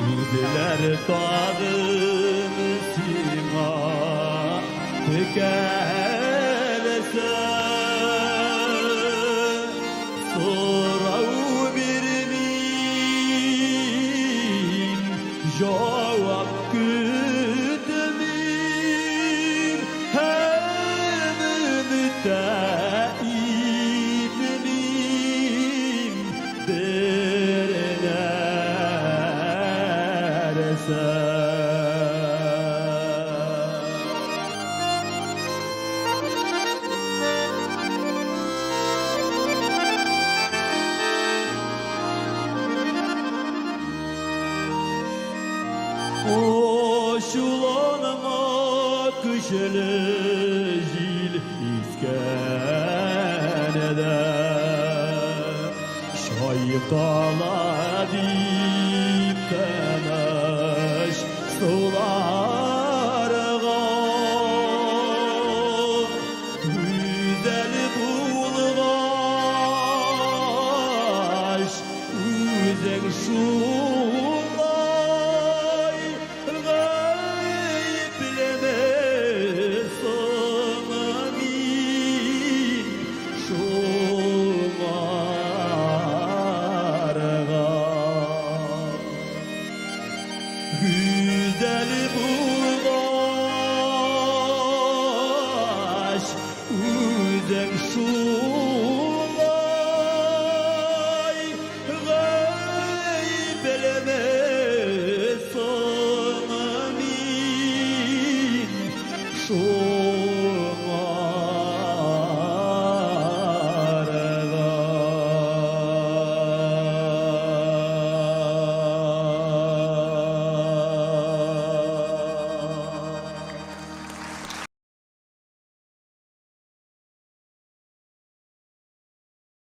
Yüzler dağım sima tükelese Sorav birinin cevap güdümür hem müteimim derlerse Oşulanma kışlı zil iskenede Şaykala deyip temeş sularga Güzel bulgaş üzek şunday Gaybleme sanamin şumarga Güzel bulgaş üzek şunday Gaybleme sanamin şumarga